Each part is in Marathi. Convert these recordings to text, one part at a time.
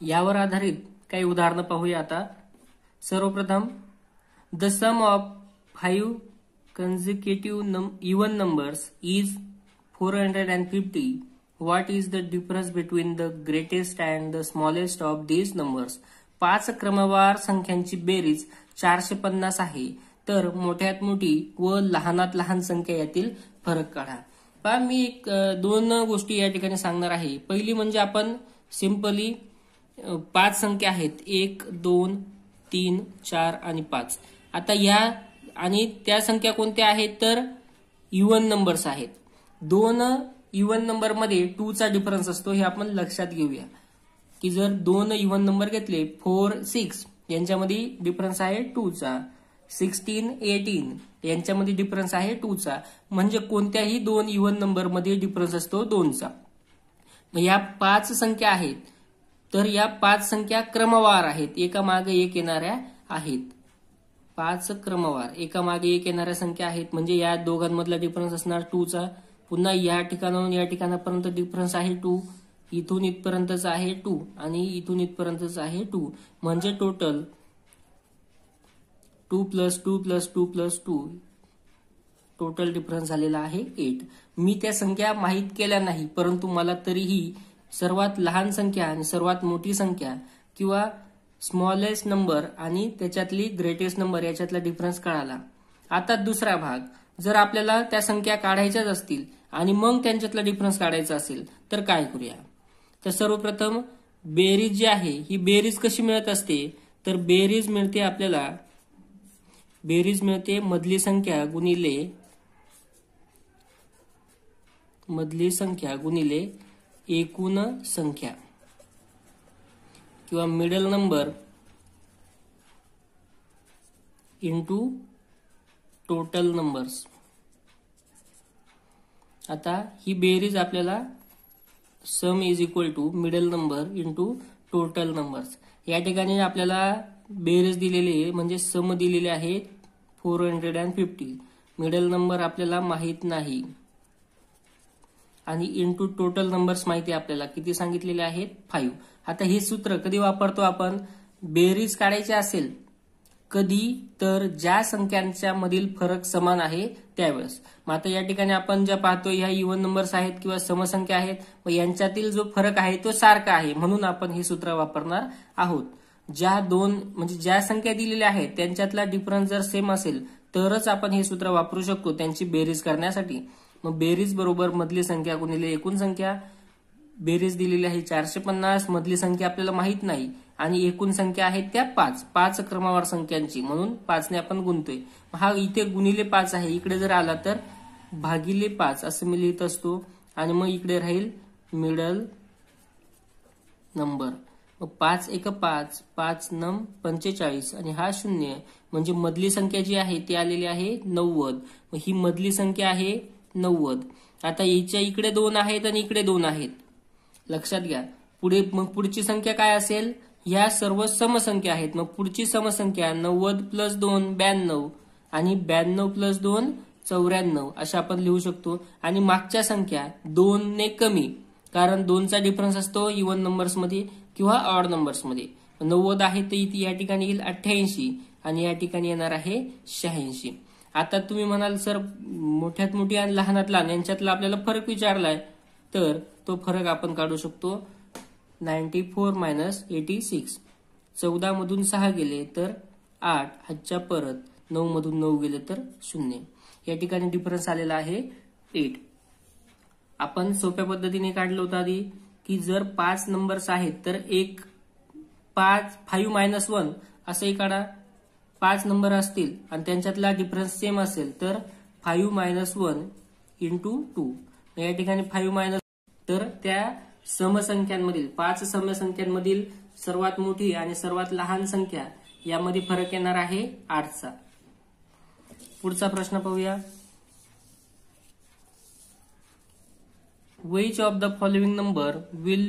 यावर आधारित काही उदाहरणं पाहूया आता। सर्वप्रथम, the sum of 5 consecutive even numbers is 450. What is the difference between the greatest and the smallest of these numbers? 5 क्रमवार संख्यांची बेरीज 450 आहे, तर मोठ्यात मोठी व लहानात लहान संख्या यातील फरक काढा। पहा, मी दोन गोष्टी या ठिकाणी सांगणार आहे। पहिली म्हणजे आपण सिंपली 5 संख्या आहेत, 1, 2, 3, 4 आणि 5। आता या आणि त्या संख्या कोणत्या आहेत तर इव्हन नंबर्स आहेत। 2 इव्हन नंबर मध्ये 2 चा डिफरन्स असतो, हे आपण लक्षात घेऊया की जर 2 इव्हन नंबर घेतले 4, 6 यांच्यामध्ये डिफरन्स आहे 2 चा, 16, 18 यांच्यामध्ये डिफरन्स आहे 2 चा, म्हणजे कोणत्याही 2 इव्हन नंबर मध्ये डिफरन्स असतो 2 चा। मग या 5 संख्या आहेत, तर या 5 संख्या क्रमवार आहेत, एकामागे एक येणाऱ्या आहेत। 5 क्रमवार एकामागे एक येणाऱ्या संख्या आहेत, म्हणजे या दोघांमधला डिफरन्स असणार 2 चा। पुन्हा या ठिकाणाहून या ठिकाणापर्यंत डिफरन्स आहे 2, इथून इथपर्यंतच आहे 2 आणि इथून इथपर्यंतच आहे 2, म्हणजे टोटल 2 + 2 + 2 + 2 टोटल डिफरन्स झालेला आहे 8। मी त्या संख्या माहित केल्या नाही, परंतु मला तरीही सर्वात लहान संख्या आणि सर्वात मोठी संख्या किंवा स्मॉलेस्ट नंबर आणि त्याच्यातली ग्रेटेस्ट नंबर याच्यातला डिफरन्स कळाला। आता दुसरा भाग, जर आपल्याला त्या संख्या काढायच्याच असतील आणि मग त्यांच्यातला डिफरन्स काढायचा असेल तर काय करूया? तर सर्वप्रथम बेरीज जी आहे ही बेरीज कशी मिळत असते तर बेरीज मिळते आपल्याला, बेरीज मिळते मधली संख्या गुणिले एकूण संख्या किंवा middle number into total numbers. आता ही बेरीज आपल्याला sum is equal to middle number into total numbers. या ठिकाणी आपल्याला बेरीज दिलेली आहे, म्हणजे सम दिलेले आहे 450, मिडल नंबर आपल्याला माहित नाही आणि इंटू टोटल नंबर्स माहिती आपल्याला किती सांगितलेले आहेत 5। आता हे सूत्र कधी वापरतो आपण? बेरीज काढायची असेल कधी तर ज्या संख्यांच्या मधील फरक समान आहे त्यावेळेस। मग आता या ठिकाणी आपण ज्या पाहतो ह्या इव्हन नंबर्स आहेत किंवा समसंख्या आहेत, व यांच्यातील जो फरक आहे तो सारखा आहे, म्हणून आपण हे सूत्र वापरणार आहोत। ज्या संख्या दिलेल्या आहेत त्यांच्यातला डिफरन्स जर सेम असेल तरच आपण हे सूत्र वापरू शकतो त्यांची बेरीज करण्यासाठी। मग बेरीज बरोबर मधली संख्या गुणिले एकूण संख्या। बेरीज दिलेली आहे 450, मधली संख्या आपल्याला माहित नाही आणि एकूण संख्या आहेत त्या 5 क्रमवार संख्यांची, म्हणून 5 ने आपण गुणतोय। हा इथे गुणिले 5 आहे, इकडे जर आला तर भागिले 5 असं मी लिहित असतो आणि मग इकडे राहील मिडल नंबर। मग 5 × 5, 5 × 9 = 45 आणि हा 0, म्हणजे मधली संख्या जी आहे ती आलेली आहे 90। मग ही मधली संख्या आहे 90। आता याच्या इकडे 2 आहेत आणि इकडे 2 आहेत, लक्षात घ्या। मग पुढची संख्या काय असेल? ह्या सर्व समसंख्या आहेत, मग पुढची समसंख्या 90 + 2 92 आणि 92 + 2 94 अशा आपण लिहू शकतो। आणि मागच्या संख्या 2 ने कमी, कारण 2 चा डिफरन्स असतो इव्हन नंबर्स मध्ये किंवा ऑड नंबर्स मध्ये। 90 आहे तर या ठिकाणी येईल 88 आणि या ठिकाणी येणार आहे 86। आता तुम्ही म्हणाल सर मोठ्यात मोठी आणि लहानात लहान यांच्यातला आपल्याला फरक विचारलाय, तर तो फरक आपण काढू शकतो 94 - 86। 14 मधून 6 गेले तर 8, हातच्या परत 9 मधून 9 गेले तर 0। या ठिकाणी डिफरन्स आलेला आहे 8। आपण सोप्या पद्धतीने काढलं होतं आधी की जर 5 नंबर्स आहेत तर 5 - 1 असंही काढा। 5 नंबर असतील आणि त्यांच्यातला डिफरन्स सेम असेल तर 5 - 1 × 2। या ठिकाणी 5 तर त्या समसंख्यांमधील 5 समसंख्यांमधील सर्वात मोठी आणि सर्वात लहान संख्या यामध्ये फरक येणार आहे 8 चा। पुढचा प्रश्न पाहूया। Which of the following number will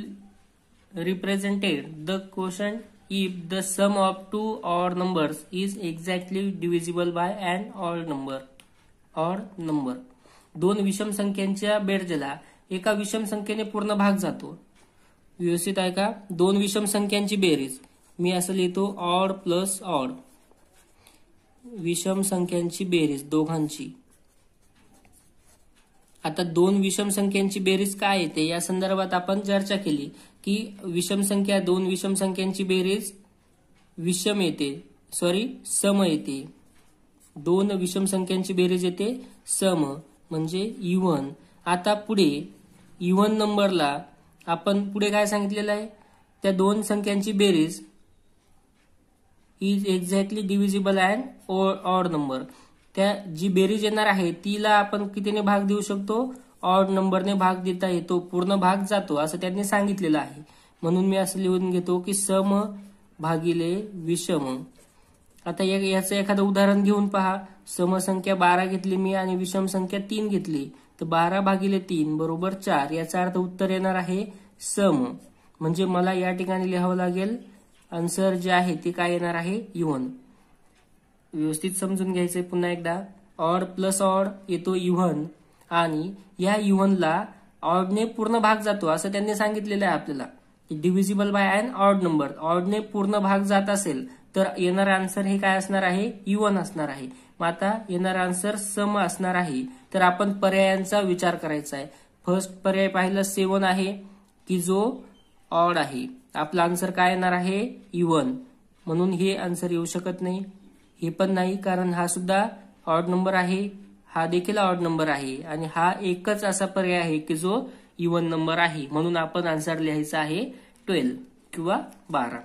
represented the quotient if the sum of two odd numbers is exactly divisible by an odd number? दोन विषम संख्यांच्या बेरजेला एका विषम संख्येने पूर्ण भाग जातो व्यवस्थित आहे का? दोन विषम संख्यांची बेरीज मी असं लिहितो ऑड प्लस ऑड, विषम संख्यांची बेरीज दोघांची. आता दोन विषम संख्यांची बेरीज काय येते या संदर्भात आपण चर्चा केली की विषम संख्या दोन विषम संख्यांची बेरीज विषम येते, सम येते. दोन विषम संख्यांची बेरीज येते सम म्हणजे इव्हन. आता पुढे इव्हन नंबरला आपण पुढे काय सांगितलेलं आहे, त्या दोन संख्यांची बेरीज is exactly divisible and odd number. त्या जी बेरीज येणार आहे तिला आपण कितीने भाग देऊ शकतो, ऑड नंबरने भाग देता येतो, पूर्ण भाग जातो असं त्यांनी सांगितलेलं आहे. म्हणून मी असं लिहून घेतो की सम भागिले विषम. आता याचं एखादं उदाहरण घेऊन पहा. समसंख्या 12 घेतली मी आणि विषम संख्या 3 घेतली, तर 12 भागिले 3 बरोबर 4. याचा अर्थ उत्तर येणार आहे सम. म्हणजे मला या ठिकाणी लिहावं लागेल आन्सर जे आहे ते काय येणार आहे, इव्हन. व्यवस्थित समजून घ्यायचंय पुन्हा एकदा. ऑड प्लस ऑड येतो इव्हन आणि या इव्हनला ऑडने पूर्ण भाग जातो असं त्यांनी सांगितलेलं आहे आपल्याला. Divisible by an odd number, ऑडने पूर्ण भाग जात असेल तर येणार आन्सर हे काय असणार आहे, इव्हन असणार आहे. मग आता येणार आन्सर सम असणार आहे. तर आपण पर्यायांचा विचार करायचा आहे. फर्स्ट पर्याय पाहिलं 7 आहे की जो ऑड आहे. आपला आन्सर काय येणार आहे, इव्हन. म्हणून हे आन्सर येऊ शकत नाही. हे पण नाही कारण हा सुद्धा ऑड नंबर आहे, हा देखील ऑड नंबर आहे आणि हा एकच असा पर्याय आहे की जो इव्हन नंबर आहे. म्हणून आपण आन्सर लिहायचा आहे 12 किंवा 12.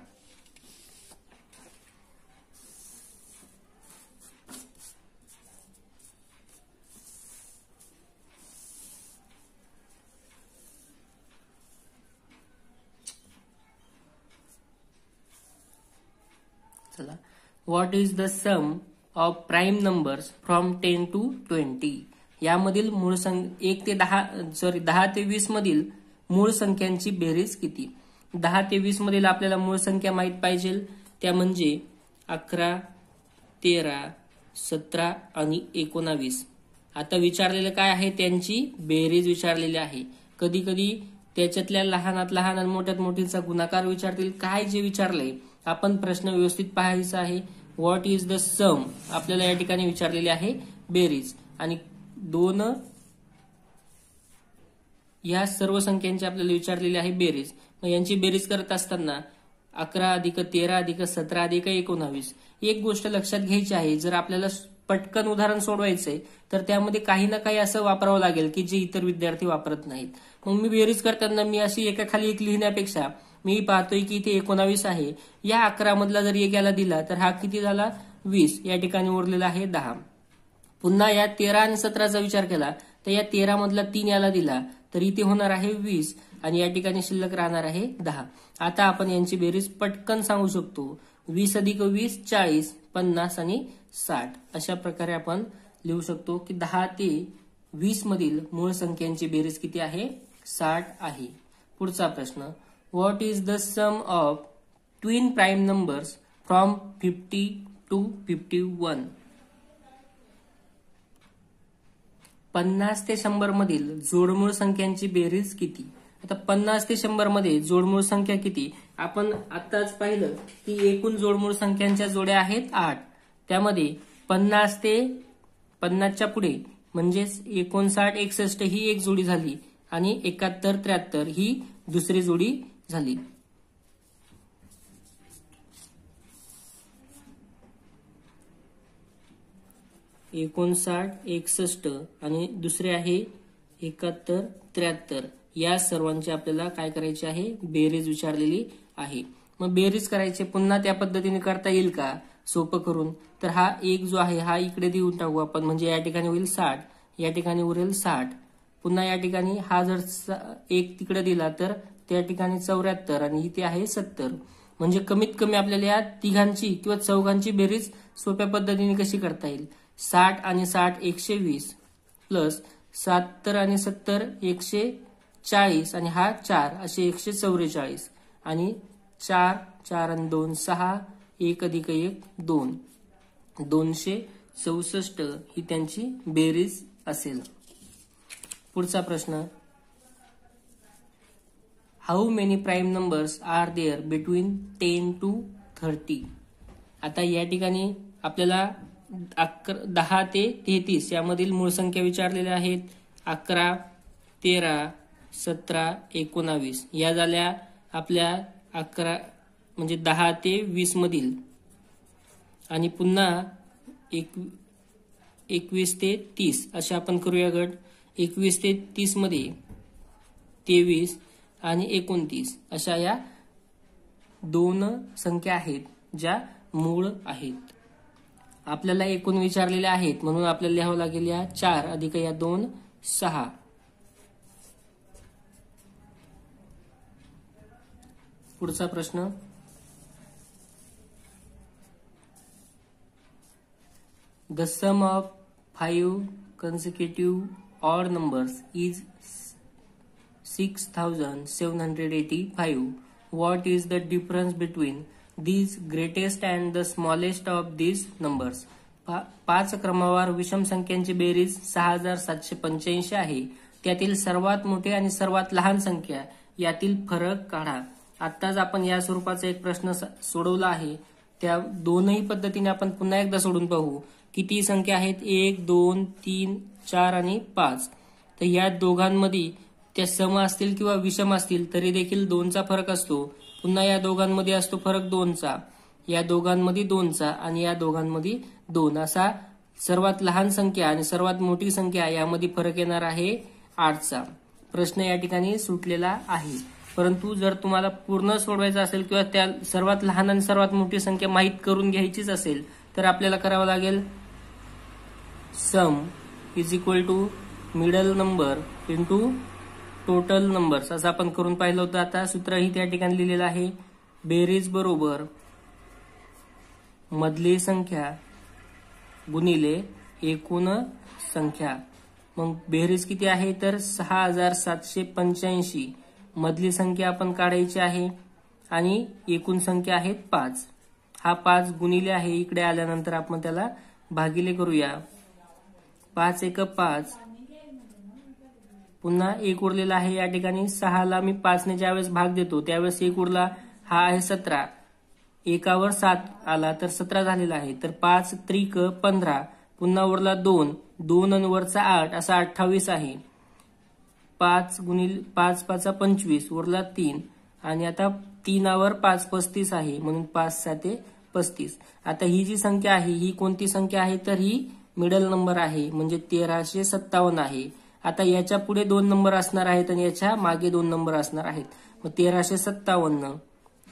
चला, what is the sum of prime numbers from 10 to 20? यामधील मूळ 1 ते 10 ते 20 मधील मूळ संख्यांची बेरीज किती? 10 ते 20 मधील आपल्याला मूळ संख्या माहित पाहिजे, त्या म्हणजे 11, 13, 17 आणि 19. आता विचारलेलं काय आहे, त्यांची बेरीज विचारलेली आहे. कधी कधी त्याच्यातल्या लहानात लहान आणि मोठ्यात मोठीचा गुणाकार विचारतील. काय जे विचारलंय आपण प्रश्न व्यवस्थित पाहायचा आहे. व्हॉट इज द सम आपल्याला या ठिकाणी विचारलेली आहे बेरीज, आणि दोन या सर्व संख्यांची आपल्याला विचारलेली आहे बेरीज. मग यांची बेरीज करत असताना 11 अधिक 13 अधिक 17 अधिक 19. एक गोष्ट लक्षात घ्यायची आहे, जर आपल्याला पटकन उदाहरण सोडवायचंय तर त्यामध्ये काही ना काही असं वापरावं लागेल की जे इतर विद्यार्थी वापरत नाहीत. मग मी बेरीज करताना मी अशी एकाखाली एक लिहिण्यापेक्षा मी पाहतोय की इथे 19 आहे. या 11 मधला जर एक याला दिला तर हा किती झाला, 20. या ठिकाणी उरलेला आहे 10. पुन्हा या 13 आणि 17चा विचार केला तर या 13 मधला 3 याला दिला तर इथे होणार आहे 20 आणि या ठिकाणी शिल्लक राहणार आहे 10. आता आपण यांची बेरीज पटकन सांगू शकतो. 20 अधिक 20 40, 50 आणि 60. अशा प्रकारे आपण लिहू शकतो की 10 ते 20 मधील मूळ संख्यांची बेरीज किती आहे, 60 आहे. पुढचा प्रश्न, what is the sum of twin prime numbers from 50 to 51? 50 ते 100 मधील जोडमूळ संख्यांची बेरीज किती? आता 50 ते 100 मध्ये जोडमूळ संख्या किती? आपण आताच पाहिलं की एकूण जोडमूळ संख्यांच्या जोड्या आहेत 8. त्यामध्ये 50 ते 50च्या पुढे म्हणजेच 59, 61 ही एक जोडी झाली आणि 71, 73 ही दुसरी जोडी झाली. एकोणसाठ 61 आणि दुसरे आहे 71, 73. या सर्वांची आपल्याला काय करायची आहे, बेरीज विचारलेली आहे. मग बेरीज करायची पुन्हा त्या पद्धतीने करता येईल का सोपं करून? तर हा एक जो आहे हा इकडे देऊन टाकू आपण, म्हणजे या ठिकाणी होईल 60, या ठिकाणी उरेल 60. पुन्हा या ठिकाणी हा जर एक तिकडे दिला तर त्या ठिकाणी 74 आणि इथे आहे 70. म्हणजे कमीत कमी आपल्याला या तिघांची किंवा चौघांची बेरीज सोप्या पद्धतीने कशी करता येईल. 60 आणि 60 120 प्लस 70 आणि 70 140 आणि हा 4 असे 144 आणि 4 4 आणि 2 6 1 अधिक 1 2 264 ही त्यांची बेरीज असेल. पुढचा प्रश्न, how many prime numbers are there between 10 to 30. आता या ठिकाणी आपल्याला 10 ते 33 यामधील मूळ संख्या विचारलेल्या आहेत. 11, 13, 17, 19 या झाल्या आपल्या 11 म्हणजे 10 ते 20 मधील. आणि पुन्हा 21 ते 30 अशा आपण करूया गट. 21 ते 30 मध्ये 23 आणि 29 अशा या 2 संख्या आहेत ज्या मूळ आहेत. आपल्याला एकूण विचारलेल्या आहेत म्हणून आपल्याला लिहावं लागेल या 4 अधिक या 2 6. पुढचा प्रश्न. The sum of 5 consecutive odd numbers is 6785. What is the difference between these greatest and the smallest of these numbers? 5 क्रमवार विषम संख्यांची बेरीज 6785 आहे. त्यातील सर्वात मोठी आणि सर्वात लहान संख्या यातील फरक काढा. आत्ताच आपण या स्वरूपाचा एक प्रश्न सोडवला आहे. त्या दोनही पद्धतीने आपण पुन्हा एकदा सोडून पाहू. किती संख्या आहेत? 1, 2, 3, 4 आणि 5. तर या दोघांमध्ये त्या सम असतील किंवा विषम असतील तरी देखील 2चा फरक असतो. पुन्हा या दोघांमध्ये असतो फरक 2चा, या दोघांमध्ये 2चा आणि या दोघांमध्ये 2 असा सर्वात लहान संख्या आणि सर्वात मोठी संख्या यामध्ये फरक येणार आहे 8चा. प्रश्न या ठिकाणी सुटलेला आहे. परंतु जर तुम्हाला पूर्ण सोडवायचा असेल किंवा त्या सर्वात लहान आणि सर्वात मोठी संख्या माहीत करून घ्यायचीच असेल तर आपल्याला करावं लागेल sum is equal to middle number into total numbers असं आपण करून पाहिलं होतं. आता सूत्रही त्या ठिकाणी लिहिलेलं आहे. बेरीज बरोबर मधली संख्या गुणिले एकूण संख्या. मग बेरीज किती आहे तर 6785. मधली संख्या आपण काढायची आहे आणि एकूण संख्या आहेत 5. हा 5 गुणिले आहे. इकडे आल्यानंतर आपण त्याला भागिले करूया. 5 1 5. पुन्हा 1 उरलेला आहे या ठिकाणी. 6ला मी 5ने ज्यावेळेस भाग देतो त्यावेळेस 1 उरला. हा आहे 17. 1वर 7 आला तर 17 झालेला आहे. तर 5 त्रिक 15. पुन्हा उरला 2. 2 आणि वरचा 8 असा 28 आहे. 5 गुणिले 5 5 25 उरला 3 आणि आता 3वर 5 35 आहे म्हणून 5 7 35. आता ही जी संख्या आहे ही कोणती संख्या आहे तर ही मिडल नंबर आहे म्हणजे 1357 आहे. आता याच्या पुढे 2 नंबर असणार आहेत आणि याच्या मागे 2 नंबर असणार आहेत. मग 1357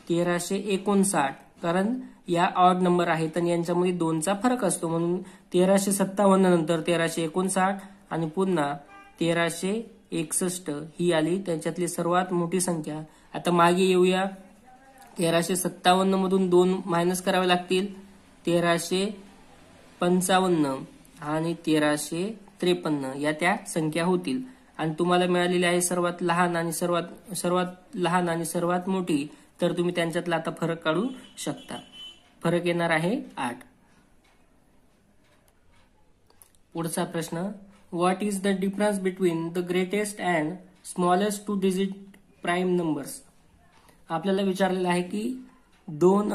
1359 कारण या ऑड नंबर आहेत आणि यांच्यामध्ये 2चा फरक असतो म्हणून 1357 नंतर 1359 आणि पुन्हा 1361 ही आली त्याच्यातली सर्वात मोठी संख्या. आता मागे येऊया. 1357 मधून 2 मायनस करावे लागतील. 1355 आणि 1353 या त्या संख्या होतील आणि तुम्हाला मिळालेली आहे सर्वात लहान आणि सर्वात मोठी. तर तुम्ही त्यांच्यातला आता फरक काढू शकता. फरक येणार आहे 8. पुढचा प्रश्न. What is the difference between the greatest and smallest 2 digit prime numbers? आपल्याला विचारलेलं आहे की 2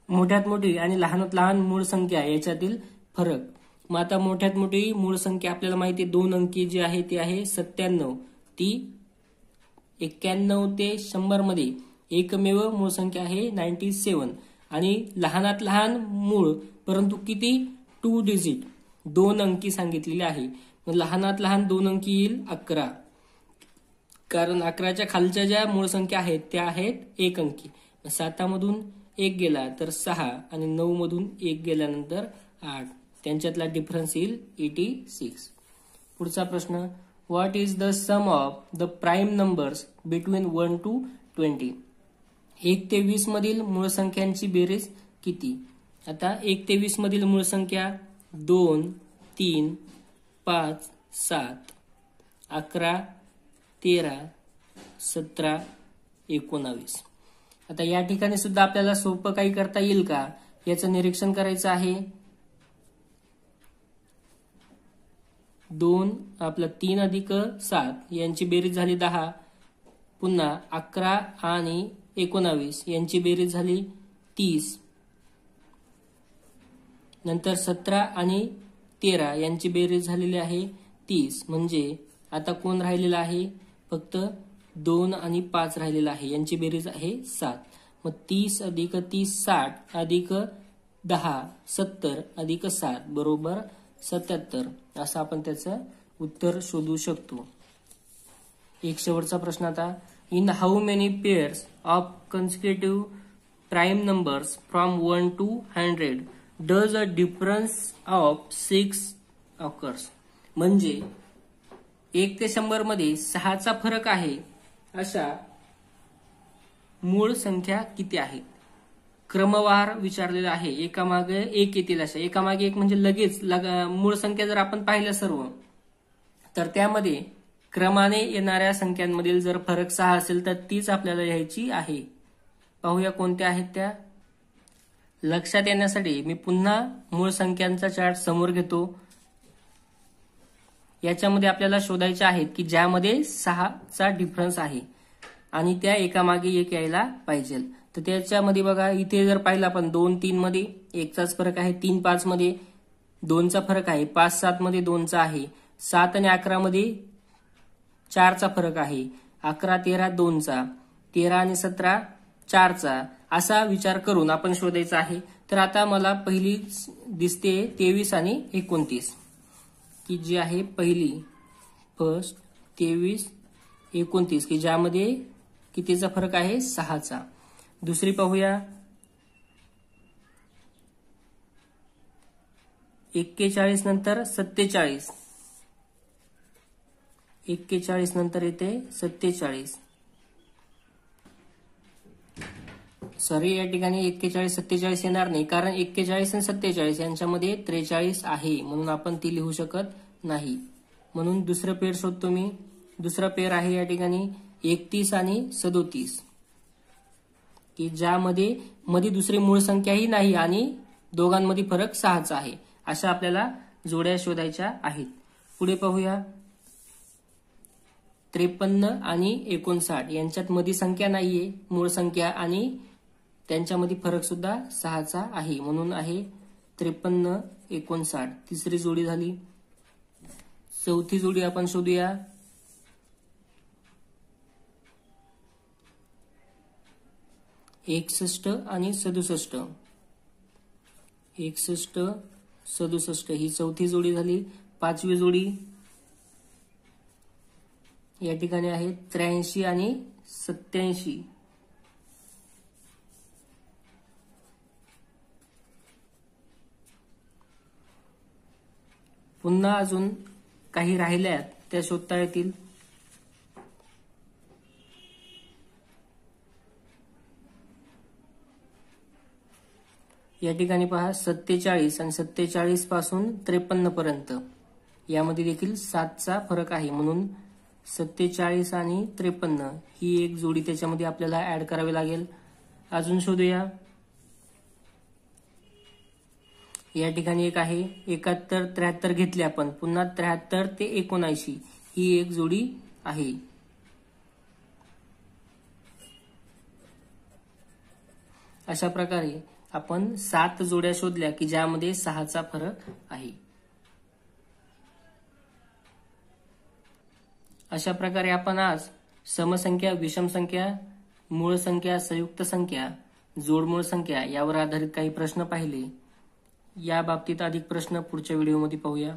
मोठ्यात मोठी आणि लहानात लहान मूळ संख्या याच्यातील फरक. मग आता मोठ्यात मोठी मूळ संख्या आपल्याला माहिती आहे 2 अंकी जी आहे ती आहे 97. ती 91 ते 100 मध्ये एकमेव मूळ संख्या आहे 97 आणि लहानात लहान मूळ परंतु किती 2 डिजिट 2 अंकी सांगितलेली आहे. मग लहानात लहान 2 अंकी येईल 11 कारण 11च्या खालच्या ज्या मूळ संख्या आहेत त्या आहेत 1 अंकी. 7 मधून 1 गेला तर 6 आणि 9 मधून 1 गेल्यानंतर 8. त्यांच्यातला डिफरन्स येईल 86. पुढचा प्रश्न. What is the sum of the prime numbers between 1 to 20? 1 ते 20 मधील मूळ संख्यांची बेरीज किती? आता 1 ते 20 मधील मूळ संख्या 2 3 5 7 11 13 17 19. आता या ठिकाणी सुद्धा आपल्याला सोपं काही करता येईल का याचं निरीक्षण करायचं आहे. 2 आपला 3 अधिक 7 यांची बेरीज झाली 10. पुन्हा 11 आणि 19 यांची बेरीज झाली 30. नंतर 17 आणि 13 यांची बेरीज झालेली आहे 30. म्हणजे आता कोण राहिलेला आहे? फक्त 2 आणि 5 राहिलेला आहे. यांची बेरीज आहे 7. मग 30 अधिक 30 60 अधिक 10 70 अधिक 7 बरोबर 77. असं आपण त्याचं उत्तर शोधू शकतो. एक शेवटचा प्रश्न आता. In how many pairs of कन्सिक्युटिव्ह prime numbers from 1 to 100 does a difference of 6 occurs? म्हणजे 1 ते 100 मध्ये 6चा फरक आहे अशा मूळ संख्या किती आहेत? क्रमवार विचारलेला आहे. एकामागे एक येतील अशा. एकामागे एक म्हणजे लगेच मूळ संख्या जर आपण पाहिल्या सर्व तर त्यामध्ये क्रमाने येणाऱ्या संख्यांमधील जर फरक 6 असेल तर तीच आपल्याला लिहायची आहे. पाहूया कोणत्या आहेत त्या. लक्षात येण्यासाठी मी पुन्हा मूळ संख्यांचा चार्ट समोर घेतो. याच्यामध्ये आपल्याला शोधायचे आहेत की ज्यामध्ये 6चा डिफरन्स आहे आणि त्या एकामागे एक यायला पाहिजे. तर त्याच्यामध्ये बघा इथे जर पाहिलं आपण 2-3 मध्ये 1चाच फरक आहे, 3-5 मध्ये 2चा फरक आहे, 5-7 मध्ये 2चा आहे, 7 आणि 11 मध्ये 4चा फरक आहे, 11-13 2चा, 13 आणि 17 4चा. असा विचार करून आपण शोधायचा आहे. तर आता मला पहिली दिसते 23 आणि 29 की जी आहे पहिली फर्स्ट 23-29 की ज्यामध्ये कितीचा फरक आहे? 6चा. दुसरी पाहूया 41 नंतर 47. 41 नंतर येते 47. सॉरी या ठिकाणी 41-47 येणार नाही कारण 41 आणि 47 यांच्यामध्ये 43 आहे म्हणून आपण ती लिहू शकत नाही. म्हणून दुसरं पेअर शोधतो मी. दुसरा पेअर आहे या ठिकाणी 31 आणि 37 की ज्यामध्ये दुसरी मूळ संख्याही नाही आणि दोघांमध्ये फरक 6चा आहे. अशा आपल्याला जोड्या शोधायच्या आहेत. पुढे पाहूया 53 आणि 59 यांच्यात मध्ये संख्या नाहीये मूळ संख्या आणि त्यांच्यामध्ये फरक सुद्धा 6चा आहे म्हणून आहे 53-59. तिसरी जोडी झाली. चौथी जोडी आपण शोधूया 61 आणि 67. 61-67 ही चौथी जोडी झाली. पाचवी जोडी या ठिकाणी आहे 83 आणि 87. पुन्हा अजून काही राहिल्यात त्या शोधता येतील. या ठिकाणी पहा 47 आणि 47 पासून 53 पर्यंत यामध्ये देखील 7चा फरक आहे म्हणून 47 आणि 53 ही एक जोडी त्याच्यामध्ये आपल्याला ऍड करावी लागेल. अजून शोधूया. या ठिकाणी एक आहे 71-73 घेतले आपण. पुन्हा 73 ते 79 ही एक जोडी आहे. अशा प्रकारे आपण 7 जोड्या शोधल्या की ज्यामध्ये 6चा फरक आहे. अशा प्रकारे आपण आज समसंख्या, विषम संख्या, मूळ संख्या, संयुक्त संख्या, जोडमूळ संख्या यावर आधारित काही प्रश्न पाहिले. या बाबतीत अधिक प्रश्न पुढच्या व्हिडिओमध्ये पाहूया.